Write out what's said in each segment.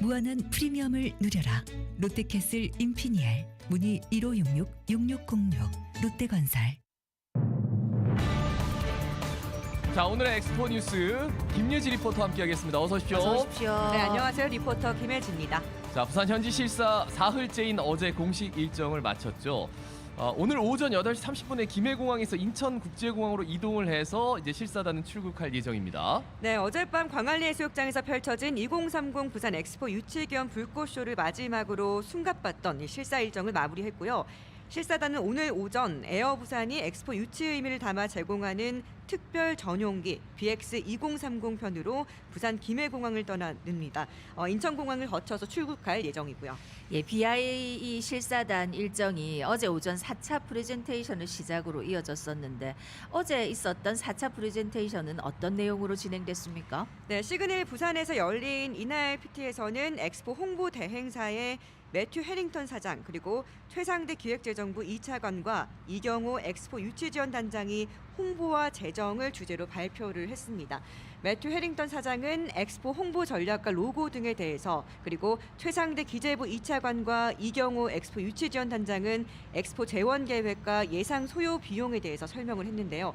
무한한 프리미엄을 누려라. 롯데캐슬 인피니알 문의 1566-6606 롯데건설. 자, 오늘의 엑스포 뉴스 김예지 리포터와 함께하겠습니다. 어서 오십시오. 어서 오십시오. 네, 안녕하세요. 리포터 김혜지입니다. 자, 부산 현지 실사 사흘째인 어제 공식 일정을 마쳤죠. 오늘 오전 8시 30분에 김해공항에서 인천국제공항으로 이동을 해서 이제 실사단은 출국할 예정입니다. 네, 어젯밤 광안리 해수욕장에서 펼쳐진 2030 부산 엑스포 유치 겸 불꽃쇼를 마지막으로 숨가빴던 이 실사 일정을 마무리했고요. 실사단은 오늘 오전 에어 부산이 엑스포 유치 의미를 담아 제공하는 특별 전용기 BX2030 편으로 부산 김해공항을 떠납니다. 인천공항을 거쳐서 출국할 예정이고요. 예, BIE 실사단 일정이 어제 오전 4차 프레젠테이션을 시작으로 이어졌었는데 어제 있었던 4차 프레젠테이션은 어떤 내용으로 진행됐습니까? 네, 시그널 부산에서 열린 이날 PT에서는 엑스포 홍보 대행사의 매튜 해링턴 사장 그리고 최상대 기획재정부 2차관과 이경호 엑스포 유치지원단장이 홍보와 재정을 주제로 발표를 했습니다. 매튜 해링턴 사장은 엑스포 홍보 전략과 로고 등에 대해서, 그리고 최상대 기재부 2차관과 이경호 엑스포 유치지원단장은 엑스포 재원 계획과 예상 소요 비용에 대해서 설명을 했는데요.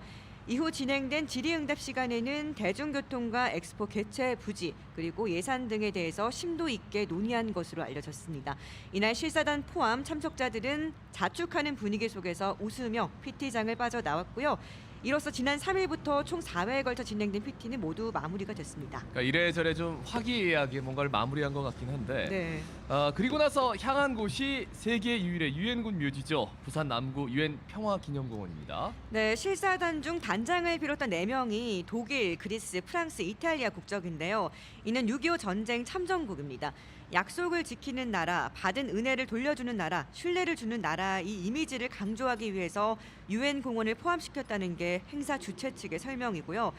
이후 진행된 질의응답 시간에는 대중교통과 엑스포 개최 부지 그리고 예산 등에 대해서 심도 있게 논의한 것으로 알려졌습니다. 이날 실사단 포함 참석자들은 자축하는 분위기 속에서 웃으며 PT장을 빠져나왔고요. 이로써 지난 3일부터 총 4회에 걸쳐 진행된 PT는 모두 마무리가 됐습니다. 그러니까 이래저래 좀 화기애애하게 뭔가를 마무리한 것 같긴 한데 네. 그리고 나서 향한 곳이 세계 유일의 유엔군 묘지죠. 부산 남구 유엔 평화기념공원입니다. 네, 실사단 중 단장을 비롯한 4명이 독일, 그리스, 프랑스, 이탈리아 국적인데요. 이는 6.25 전쟁 참전국입니다. 약속을 지키는 나라, 받은 은혜를 돌려주는 나라, 신뢰를 주는 나라, 이 이미지를 강조하기 위해서 유엔 공원을 포함시켰다는 게 행사 주최 측의 설명이고요.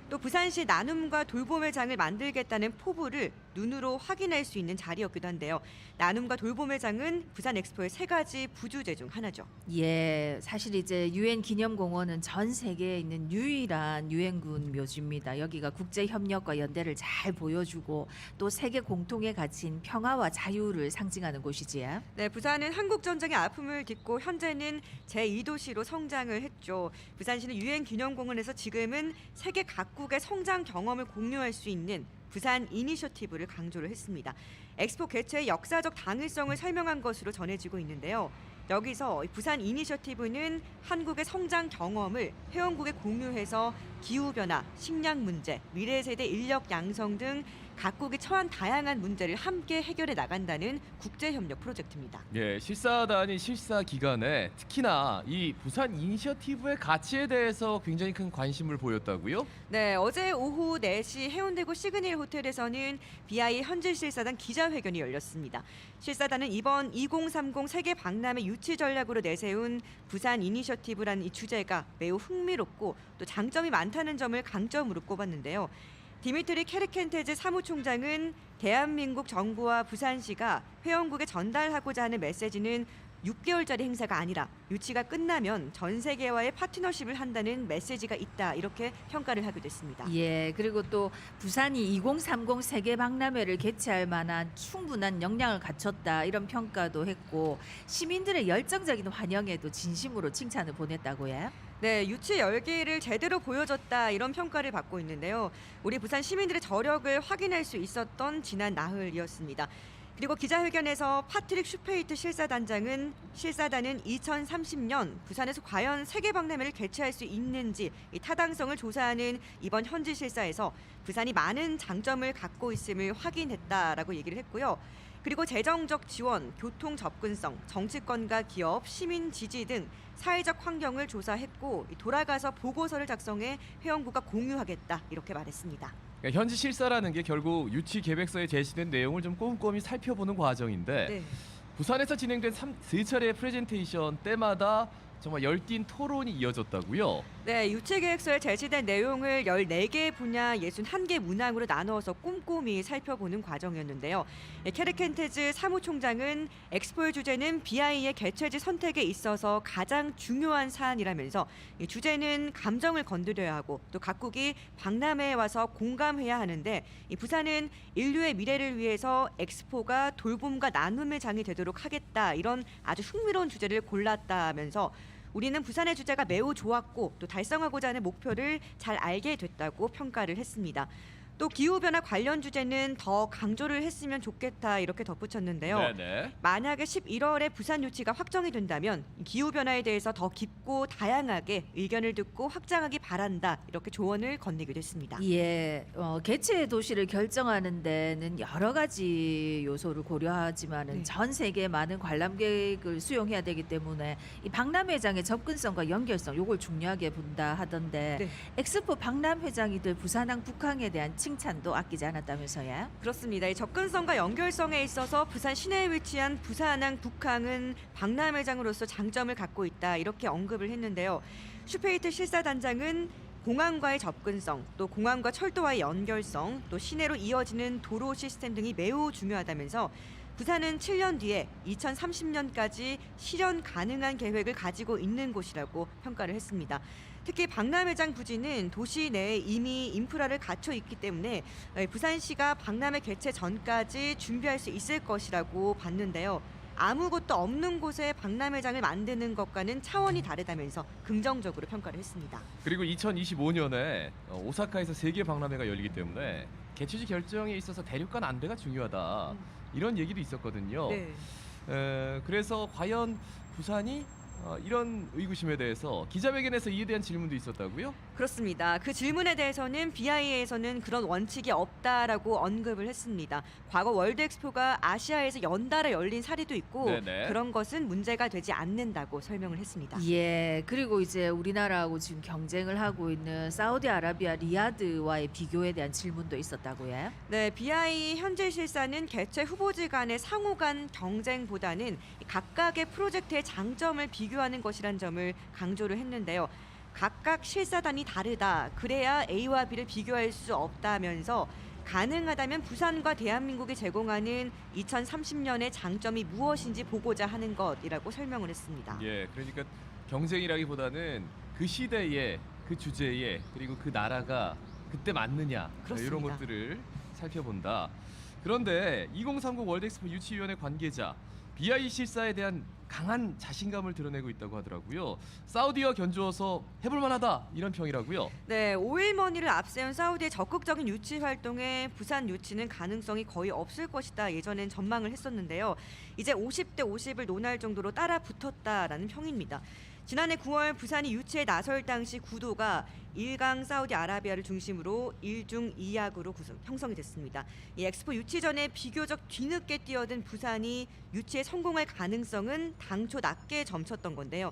또 부산시 나눔과 돌봄의 장을 만들겠다는 포부를 눈으로 확인할 수 있는 자리였기도 한데요. 나눔과 돌봄의 장은 부산 엑스포의 3가지 부주제 중 하나죠. 예, 사실 이제 유엔 기념공원은 전 세계에 있는 유일한 유엔군 묘지입니다. 여기가 국제 협력과 연대를 잘 보여주고 또 세계 공통의 가치인 평화와 자유를 상징하는 곳이지. 네, 부산은 한국 전쟁의 아픔을 딛고 현재는 제2도시로 성장을 했죠. 부산시는 유엔 기념공원에서 지금은 세계 각국의 성장 경험을 공유할 수 있는 부산 이니셔티브를 강조를 했습니다. 엑스포 개최의 역사적 당위성을 설명한 것으로 전해지고 있는데요. 여기서 부산 이니셔티브는 한국의 성장 경험을 회원국에 공유해서 기후변화, 식량 문제, 미래 세대 인력 양성 등 각국이 처한 다양한 문제를 함께 해결해 나간다는 국제협력 프로젝트입니다. 예, 실사단이 실사 기간에 특히나 이 부산 이니셔티브의 가치에 대해서 굉장히 큰 관심을 보였다고요? 네, 어제 오후 4시 해운대구 시그널 호텔에서는 BI 현지 실사단 기자회견이 열렸습니다. 실사단은 이번 2030 세계 박람회 유치 전략으로 내세운 부산 이니셔티브라는 이 주제가 매우 흥미롭고 또 장점이 많다는 점을 강점으로 꼽았는데요. 디미트리 케르켄테즈 사무총장은 대한민국 정부와 부산시가 회원국에 전달하고자 하는 메시지는 6개월짜리 행사가 아니라 유치가 끝나면 전 세계와의 파트너십을 한다는 메시지가 있다, 이렇게 평가를 하기도 했습니다. 예, 그리고 또 부산이 2030 세계 박람회를 개최할 만한 충분한 역량을 갖췄다 이런 평가도 했고 시민들의 열정적인 환영에도 진심으로 칭찬을 보냈다고요. 네, 유치 열기를 제대로 보여줬다, 이런 평가를 받고 있는데요. 우리 부산 시민들의 저력을 확인할 수 있었던 지난 나흘이었습니다. 그리고 기자회견에서 파트릭 슈페이트 실사단장은 실사단은 2030년 부산에서 과연 세계 박람회를 개최할 수 있는지 이 타당성을 조사하는 이번 현지 실사에서 부산이 많은 장점을 갖고 있음을 확인했다라고 얘기를 했고요. 그리고 재정적 지원, 교통 접근성, 정치권과 기업, 시민 지지 등 사회적 환경을 조사했고 돌아가서 보고서를 작성해 회원국과 공유하겠다, 이렇게 말했습니다. 그러니까 현지 실사라는 게 결국 유치 계획서에 제시된 내용을 좀 꼼꼼히 살펴보는 과정인데 네. 부산에서 진행된 3차례 프레젠테이션 때마다 정말 열띤 토론이 이어졌다고요? 네, 유치계획서에 제시된 내용을 14개 분야 61개 문항으로 나누어서 꼼꼼히 살펴보는 과정이었는데요. 캐르켄테즈 사무총장은 엑스포의 주제는 BI의 개최지 선택에 있어서 가장 중요한 사안이라면서 이 주제는 감정을 건드려야 하고 또 각국이 박람회에 와서 공감해야 하는데 이 부산은 인류의 미래를 위해서 엑스포가 돌봄과 나눔의 장이 되도록 하겠다, 이런 아주 흥미로운 주제를 골랐다면서 우리는 부산의 주제가 매우 좋았고 또 달성하고자 하는 목표를 잘 알게 됐다고 평가를 했습니다. 또 기후변화 관련 주제는 더 강조를 했으면 좋겠다, 이렇게 덧붙였는데요. 네네. 만약에 11월에 부산 유치가 확정이 된다면 기후변화에 대해서 더 깊고 다양하게 의견을 듣고 확장하기 바란다, 이렇게 조언을 건네기도 했습니다. 예, 개최 도시를 결정하는 데는 여러 가지 요소를 고려하지만은 네. 전 세계 많은 관람객을 수용해야 되기 때문에 이 박람회장의 접근성과 연결성, 요걸 중요하게 본다 하던데 네. 엑스포 박람회장이들 부산항 북항에 대한 칭찬도 아끼지 않았다면서요? 그렇습니다. 이 접근성과 연결성에 있어서 부산 시내에 위치한 부산항 북항은 박람회장으로서 장점을 갖고 있다, 이렇게 언급을 했는데요. 슈페이트 실사단장은 공항과의 접근성, 또 공항과 철도와의 연결성, 또 시내로 이어지는 도로 시스템 등이 매우 중요하다면서 부산은 7년 뒤에 2030년까지 실현 가능한 계획을 가지고 있는 곳이라고 평가를 했습니다. 특히 박람회장 부지는 도시 내에 이미 인프라를 갖춰 있기 때문에 부산시가 박람회 개최 전까지 준비할 수 있을 것이라고 봤는데요. 아무것도 없는 곳에 박람회장을 만드는 것과는 차원이 다르다면서 긍정적으로 평가를 했습니다. 그리고 2025년에 오사카에서 세계 박람회가 열리기 때문에 개최지 결정에 있어서 대륙간 안배가 중요하다, 이런 얘기도 있었거든요. 네. 그래서 과연 부산이 이런 의구심에 대해서 기자회견에서 이에 대한 질문도 있었다고요? 그렇습니다. 그 질문에 대해서는 BI에서는 그런 원칙이 없다라고 언급을 했습니다. 과거 월드엑스포가 아시아에서 연달아 열린 사례도 있고 네네. 그런 것은 문제가 되지 않는다고 설명을 했습니다. 예, 그리고 이제 우리나라하고 지금 경쟁을 하고 있는 사우디아라비아 리야드와의 비교에 대한 질문도 있었다고요? 네, BI 현재 실사는 개최 후보지 간의 상호 간 경쟁보다는 각각의 프로젝트의 장점을 비교하는 것이란 점을 강조를 했는데요. 각각 실사단이 다르다, 그래야 A와 B를 비교할 수 없다면서 가능하다면 부산과 대한민국이 제공하는 2030년의 장점이 무엇인지 보고자 하는 것이라고 설명을 했습니다. 예, 그러니까 경쟁이라기보다는 그 시대에, 그 주제에, 그리고 그 나라가 그때 맞느냐, 그렇습니다. 이런 것들을 살펴본다. 그런데 2030 월드엑스포 유치위원회 관계자 BI 실사에 대한 강한 자신감을 드러내고 있다고 하더라고요. 사우디와 견주어서 해볼 만하다, 이런 평이라고요. 네, 5일머니를 앞세운 사우디의 적극적인 유치 활동에 부산 유치는 가능성이 거의 없을 것이다, 예전엔 전망을 했었는데요. 이제 50대 50을 논할 정도로 따라 붙었다라는 평입니다. 지난해 9월 부산이 유치에 나설 당시 구도가 1강 사우디아라비아를 중심으로 1중 2약으로 형성이 됐습니다. 이 엑스포 유치 전에 비교적 뒤늦게 뛰어든 부산이 유치에 성공할 가능성은 당초 낮게 점쳤던 건데요.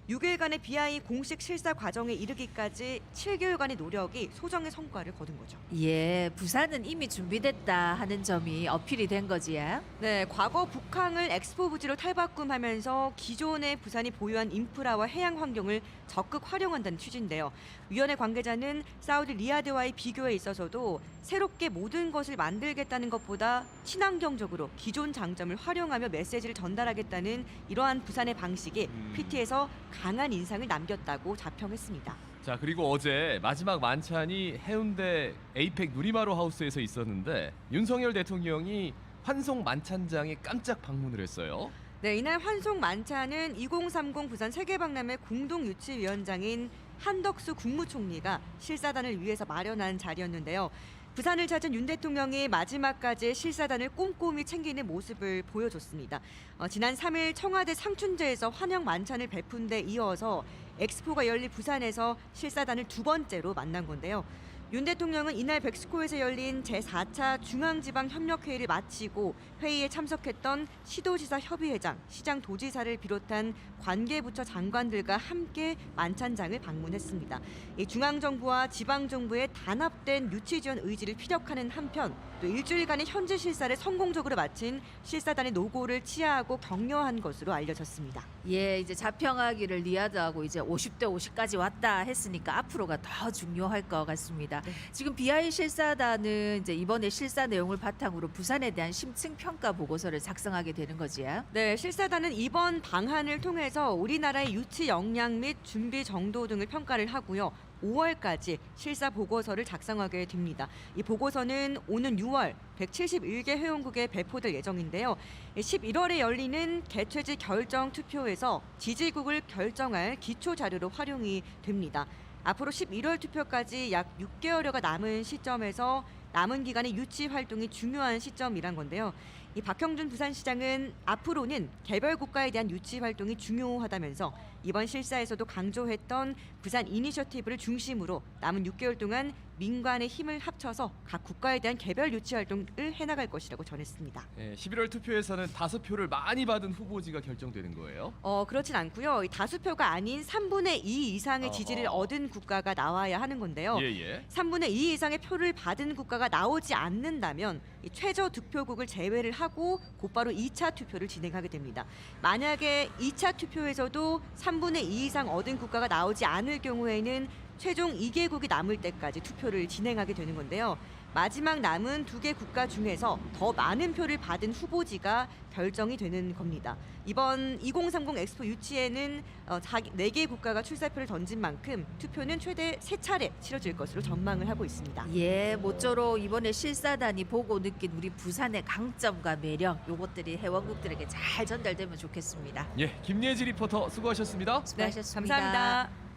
6일간의 BI 공식 실사 과정에 이르기까지 7개월간의 노력이 소정의 성과를 거둔 거죠. 예, 부산은 이미 준비됐다 하는 점이 어필이 된 거지요? 네, 과거 북항을 엑스포 부지로 탈바꿈하면서 기존의 부산이 보유한 인프라와 해양 환경을 적극 활용한다는 취지인데요. 위원회 관계자는 사우디 리야드와의 비교에 있어서도 새롭게 모든 것을 만들겠다는 것보다 친환경적으로 기존 장점을 활용하며 메시지를 전달하겠다는 이러한 부산의 방식이 PT에서 강한 인상을 남겼다고 자평했습니다. 자, 그리고 어제 마지막 만찬이 해운대 에이펙 누리마루 하우스에서 있었는데 윤석열 대통령이 환송 만찬장에 깜짝 방문을 했어요. 네, 이날 환송 만찬은 2030 부산 세계박람회 공동유치위원장인 한덕수 국무총리가 실사단을 위해서 마련한 자리였는데요. 부산을 찾은 윤 대통령이 마지막까지 실사단을 꼼꼼히 챙기는 모습을 보여줬습니다. 지난 3일 청와대 상춘제에서 환영 만찬을 베푼 데 이어서 엑스포가 열릴 부산에서 실사단을 두 번째로 만난 건데요. 윤 대통령은 이날 백스코에서 열린 제4차 중앙지방협력회의를 마치고 회의에 참석했던 시도지사 협의회장, 시장도지사를 비롯한 관계부처 장관들과 함께 만찬장을 방문했습니다. 이 중앙정부와 지방정부의 단합된 유치지원 의지를 피력하는 한편 또 일주일간의 현지 실사를 성공적으로 마친 실사단의 노고를 치하하고 격려한 것으로 알려졌습니다. 예, 이제 자평하기를 리하드하고 이제 50대 50까지 왔다 했으니까 앞으로가 더 중요할 것 같습니다. 네. 지금 BI 실사단은 이제 이번에 실사 내용을 바탕으로 부산에 대한 심층 평가 보고서를 작성하게 되는 거지요. 네, 실사단은 이번 방한을 통해서 우리나라의 유치 역량 및 준비 정도 등을 평가를 하고요. 5월까지 실사 보고서를 작성하게 됩니다. 이 보고서는 오는 6월 171개 회원국에 배포될 예정인데요. 11월에 열리는 개최지 결정 투표에서 지지국을 결정할 기초 자료로 활용이 됩니다. 앞으로 11월 투표까지 약 6개월여가 남은 시점에서 남은 기간의 유치 활동이 중요한 시점이란 건데요. 이 박형준 부산시장은 앞으로는 개별 국가에 대한 유치 활동이 중요하다면서 이번 실사에서도 강조했던 부산 이니셔티브를 중심으로 남은 6개월 동안 민관의 힘을 합쳐서 각 국가에 대한 개별 유치 활동을 해나갈 것이라고 전했습니다. 11월 투표에서는 다수표를 많이 받은 후보지가 결정되는 거예요. 그렇진 않고요. 이 다수표가 아닌 3분의 2 이상의 지지를 어허. 얻은 국가가 나와야 하는 건데요. 예. 3분의 2 이상의 표를 받은 국가가 나오지 않는다면 이 최저 득표국을 제외를 하고 곧바로 2차 투표를 진행하게 됩니다. 만약에 2차 투표에서도 3분의 2 이상 얻은 국가가 나오지 않을 경우에는 최종 2개국이 남을 때까지 투표를 진행하게 되는 건데요. 마지막 남은 2개 국가 중에서 더 많은 표를 받은 후보지가 결정이 되는 겁니다. 이번 2030 엑스포 유치에는 4개 국가가 출사표를 던진 만큼 투표는 최대 3차례 치러질 것으로 전망을 하고 있습니다. 예, 모쪼록 이번에 실사단이 보고 느낀 우리 부산의 강점과 매력 요것들이 회원국들에게 잘 전달되면 좋겠습니다. 김예지 리포터 수고하셨습니다. 수고하셨습니다. 감사합니다.